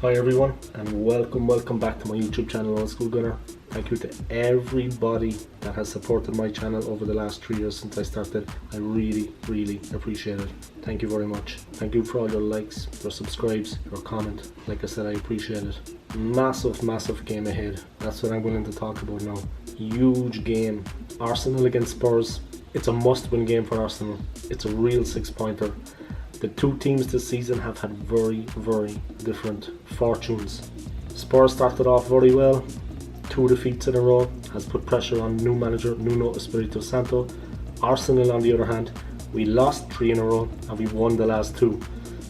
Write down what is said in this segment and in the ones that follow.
Hi everyone, and welcome back to my YouTube channel on Skool Gunner. Thank you to everybody that has supported my channel over the last 3 years since I started. I really appreciate it. Thank you very much. Thank you for all your likes, your subscribes, your comment. Like I said, I appreciate it. Massive game ahead. That's what I'm willing to talk about now. Huge game. Arsenal against Spurs. It's a must-win game for Arsenal. It's a real six-pointer. The two teams this season have had very different fortunes. Spurs started off very well. 2 defeats in a row has put pressure on new manager Nuno Espirito Santo. Arsenal, on the other hand, we lost 3 in a row and we won the last 2.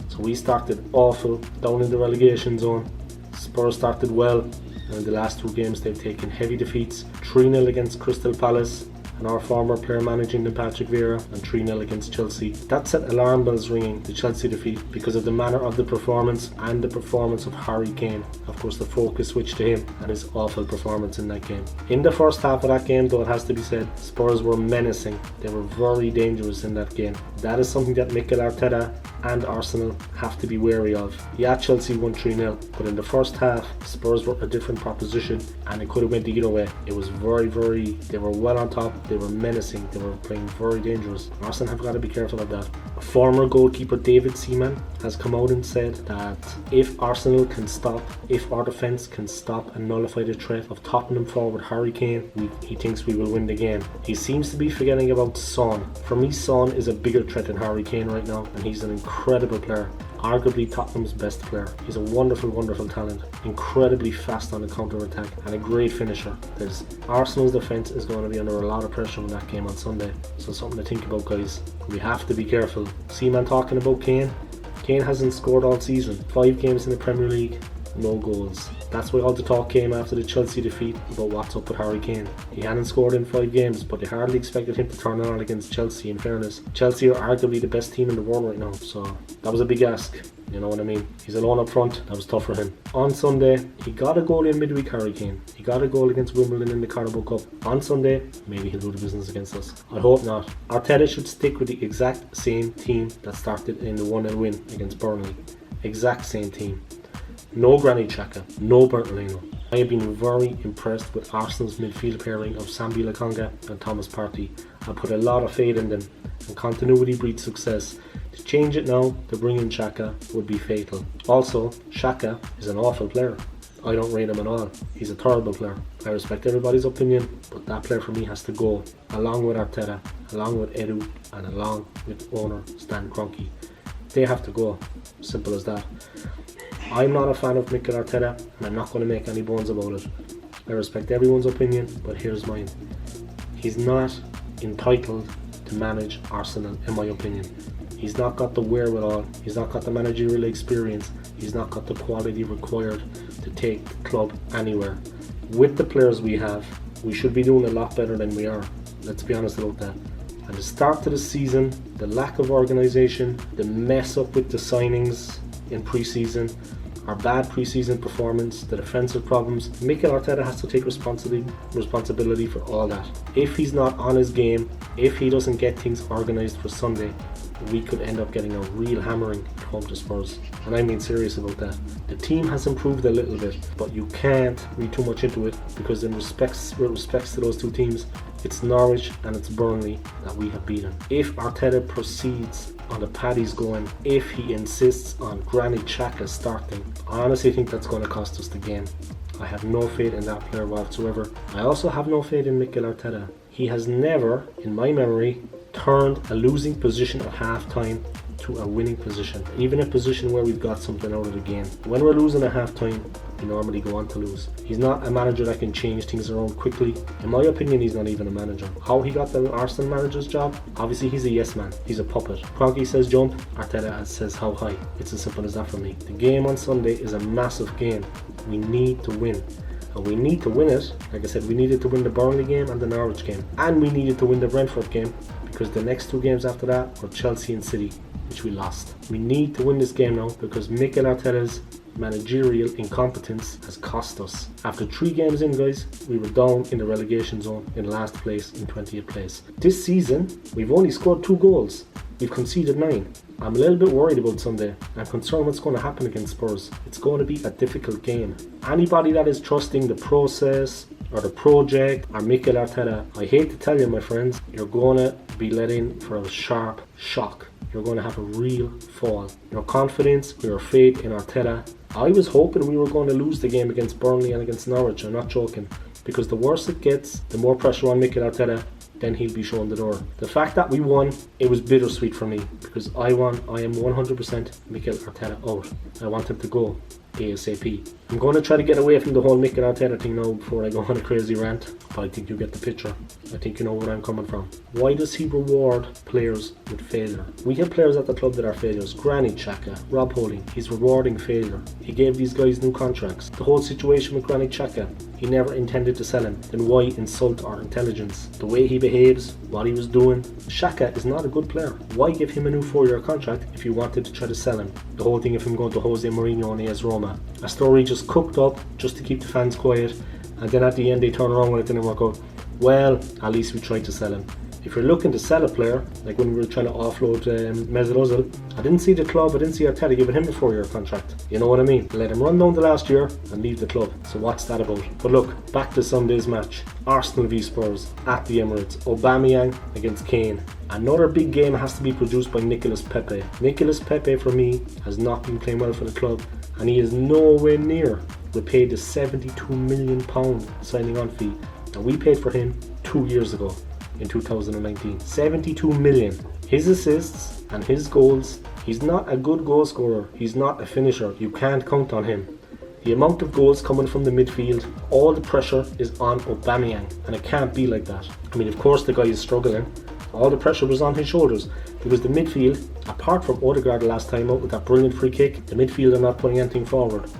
So we started awful, down in the relegation zone. Spurs started well, and in the last 2 games they've taken heavy defeats. 3-0 against Crystal Palace, and our former player managing them, Patrick Vieira, and 3-0 against Chelsea. That set alarm bells ringing, the Chelsea defeat, because of the manner of the performance and the performance of Harry Kane. Of course, the focus switched to him and his awful performance in that game. In the first half of that game, though, it has to be said, Spurs were menacing. They were very dangerous in that game. That is something that Mikel Arteta and Arsenal have to be wary of. Yeah, Chelsea won 3-0, but in the first half, Spurs were a different proposition and it could have went either way. It was they were well on top, they were menacing, they were playing very dangerous. Arsenal have got to be careful of that. Former goalkeeper David Seaman has come out and said that if Arsenal can stop, if our defence can stop and nullify the threat of Tottenham forward Harry Kane, he thinks we will win the game. He seems to be forgetting about Son. For me, Son is a bigger threat than Harry Kane right now, and he's an incredible player. Arguably Tottenham's best player. He's a wonderful talent, incredibly fast on the counter-attack and a great finisher. Arsenal's defence is going to be under a lot of pressure in that game on Sunday, so something to think about, guys. We have to be careful. Seaman talking about Kane. Kane hasn't scored all season. 5 games in the Premier League, no goals. That's why all the talk came after the Chelsea defeat about what's up with Harry Kane. He hadn't scored in 5 games, but they hardly expected him to turn on against Chelsea, in fairness. Chelsea are arguably the best team in the world right now, so that was a big ask. You know what I mean? He's alone up front. That was tough for him. On Sunday, he got a goal in midweek, Harry Kane. He got a goal against Wimbledon in the Carabao Cup. On Sunday, maybe he'll do the business against us. I hope not. Arteta should stick with the exact same team that started in the 1-0 win against Burnley. Exact same team. No Granit Xhaka, no Bertolino. I have been very impressed with Arsenal's midfield pairing of Sambi Lokonga and Thomas Partey. I put a lot of faith in them, and continuity breeds success. To change it now, to bring in Xhaka, would be fatal. Also, Xhaka is an awful player. I don't rate him at all. He's a terrible player. I respect everybody's opinion, but that player for me has to go, along with Arteta, along with Edu, and along with owner Stan Kroenke. They have to go. Simple as that. I'm not a fan of Mikel Arteta, and I'm not going to make any bones about it. I respect everyone's opinion, but here's mine. He's not entitled to manage Arsenal, in my opinion. He's not got the wherewithal, he's not got the managerial experience, he's not got the quality required to take the club anywhere. With the players we have, we should be doing a lot better than we are. Let's be honest about that. At the start of the season, the lack of organisation, the mess up with the signings in pre-season, our bad pre-season performance, the defensive problems, Mikel Arteta has to take responsibility for all that. If he's not on his game, if he doesn't get things organised for Sunday, we could end up getting a real hammering at home to Spurs. And I mean serious about that. The team has improved a little bit, but you can't read too much into it, because with respects to those 2 teams, it's Norwich and it's Burnley that we have beaten. If Arteta proceeds on the paddies going, if he insists on Granit Xhaka starting, I honestly think that's going to cost us the game. I have no faith in that player whatsoever. I also have no faith in Mikel Arteta. He has never, in my memory, turned a losing position at half-time to a winning position, even a position where we've got something out of the game. When we're losing at half-time, we normally go on to lose. He's not a manager that can change things around quickly. In my opinion, he's not even a manager. How he got the Arsenal manager's job? Obviously, he's a yes man. He's a puppet. Kroenke says jump, Arteta says how high. It's as simple as that for me. The game on Sunday is a massive game. We need to win. And we need to win it. Like I said, we needed to win the Burnley game and the Norwich game. And we needed to win the Brentford game, because the next 2 games after that were Chelsea and City, which we lost. We need to win this game now, because Mikel Arteta's managerial incompetence has cost us. After 3 games in, guys, we were down in the relegation zone in last place, in 20th place. This season, we've only scored 2 goals. We've conceded 9. I'm a little bit worried about Sunday. I'm concerned what's going to happen against Spurs. It's going to be a difficult game. Anybody that is trusting the process or the project or Mikel Arteta, I hate to tell you, my friends, you're going to be let in for a sharp shock. You're going to have a real fall. Your confidence, your faith in Arteta. I was hoping we were going to lose the game against Burnley and against Norwich. I'm not joking. Because the worse it gets, the more pressure on Mikel Arteta, then he'll be shown the door. The fact that we won, it was bittersweet for me. Because I am 100% Mikel Arteta out. I want him to go ASAP. I'm going to try to get away from the whole Mikel Arteta thing now before I go on a crazy rant. But I think you get the picture. I think you know where I'm coming from. Why does he reward players with failure? We have players at the club that are failures. Granit Xhaka, Rob Holding. He's rewarding failure. He gave these guys new contracts. The whole situation with Granit Xhaka, he never intended to sell him. Then why insult our intelligence? The way he behaves, what he was doing. Xhaka is not a good player. Why give him a new 4-year contract if you wanted to try to sell him? The whole thing of him going to Jose Mourinho and AS Roma. A story just cooked up just to keep the fans quiet, and then at the end they turn around when it didn't work out. Well, at least we tried to sell him. If you're looking to sell a player, like when we were trying to offload Mesut Ozil, I didn't see the club, I didn't see Arteta giving him a 4-year contract. You know what I mean? Let him run down the last year and leave the club. So what's that about? But look, back to Sunday's match. Arsenal v Spurs at the Emirates. Aubameyang against Kane. Another big game has to be produced by Nicolas Pepe. Nicolas Pepe, for me, has not been playing well for the club, and he is nowhere near repaid the £72 million signing on fee that we paid for him 2 years ago in 2019. 72 million. His assists and his goals, he's not a good goal scorer, he's not a finisher, you can't count on him. The amount of goals coming from the midfield, all the pressure is on Aubameyang, and it can't be like that. I mean, of course the guy is struggling, all the pressure was on his shoulders, because the midfield, apart from Odegaard last time out with that brilliant free kick, the midfield are not putting anything forward.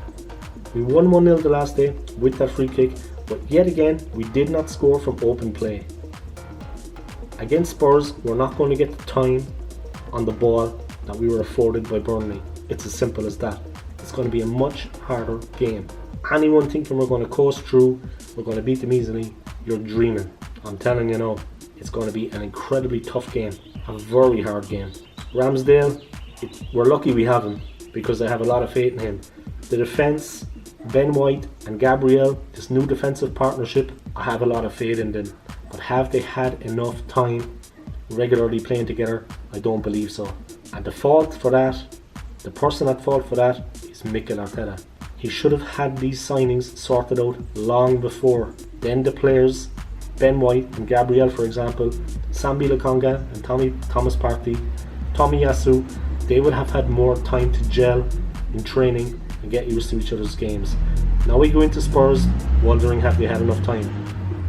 We won 1-0 the last day with that free kick, but yet again we did not score from open play. Against Spurs, we're not going to get the time on the ball that we were afforded by Burnley. It's as simple as that. It's going to be a much harder game. Anyone thinking we're going to coast through, we're going to beat them easily, you're dreaming. I'm telling you now, it's going to be an incredibly tough game, a very hard game. Ramsdale, we're lucky we have him, because I have a lot of faith in him. The defence, Ben White and Gabriel, this new defensive partnership, I have a lot of faith in them. But have they had enough time regularly playing together? I don't believe so. And the person at fault for that is Mikel Arteta. He should have had these signings sorted out long before. Then the players, Ben White and Gabriel for example, Sambi Lokonga and Thomas Partey, Tomiyasu, they would have had more time to gel in training and get used to each other's games. Now we go into Spurs wondering have they had enough time.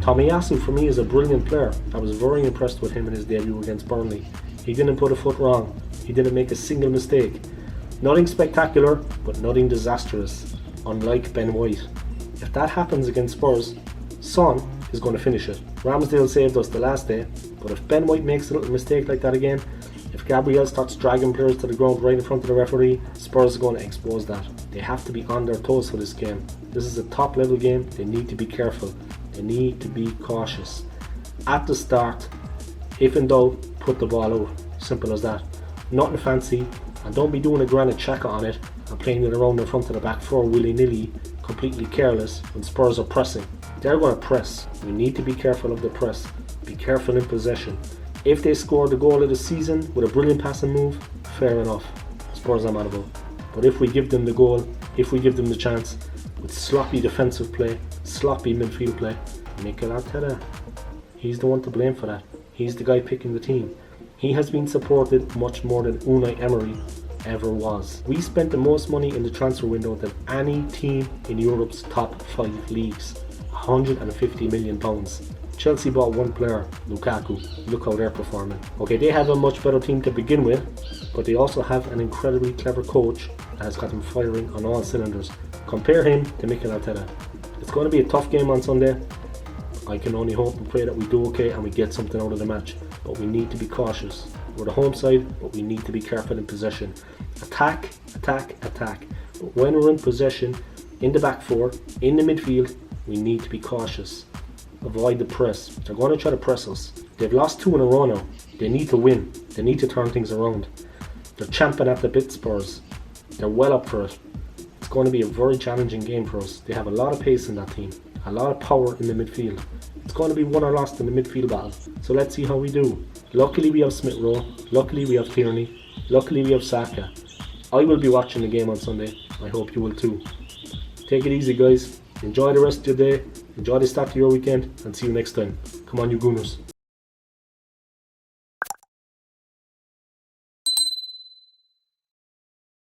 Tomiyasu for me is a brilliant player. I was very impressed with him in his debut against Burnley. He didn't put a foot wrong. He didn't make a single mistake. Nothing spectacular, but nothing disastrous, unlike Ben White. If that happens against Spurs, Son is going to finish it. Ramsdale saved us the last day, but if Ben White makes a little mistake like that again, if Gabriel starts dragging players to the ground right in front of the referee, Spurs are going to expose that. They have to be on their toes for this game. This is a top level game. They need to be careful. They need to be cautious. At the start, if in doubt, put the ball out. Simple as that. Nothing fancy, and don't be doing a Granit Xhaka on it and playing it around in front of the back four willy-nilly, completely careless when Spurs are pressing. They're going to press. We need to be careful of the press. Be careful in possession. If they score the goal of the season with a brilliant passing move, fair enough. Spurs are manageable. But if we give them the goal, if we give them the chance, with sloppy defensive play, sloppy midfield play, Mikel Arteta, he's the one to blame for that. He's the guy picking the team. He has been supported much more than Unai Emery ever was. We spent the most money in the transfer window than any team in Europe's top 5 leagues. £150 million. Chelsea bought one player, Lukaku. Look how they're performing. Okay, they have a much better team to begin with, but they also have an incredibly clever coach that has got them firing on all cylinders. Compare him to Mikel Arteta. It's going to be a tough game on Sunday. I can only hope and pray that we do okay and we get something out of the match. But we need to be cautious. We're the home side, but we need to be careful in possession. Attack, attack, attack. But when we're in possession, in the back four, in the midfield, we need to be cautious. Avoid the press. They're going to try to press us. They've lost 2 in a row now. They need to win. They need to turn things around. They're champing at the bit, Spurs. They're well up for it. It's going to be a very challenging game for us. They have a lot of pace in that team, a lot of power in the midfield. It's going to be won or lost in the midfield battle. So let's see how we do. Luckily we have Smith Rowe. Luckily we have Tierney. Luckily we have Saka. I will be watching the game on Sunday. I hope you will too. Take it easy, guys. Enjoy the rest of your day. Enjoy the start of your weekend, and see you next time. Come on, you Gooners.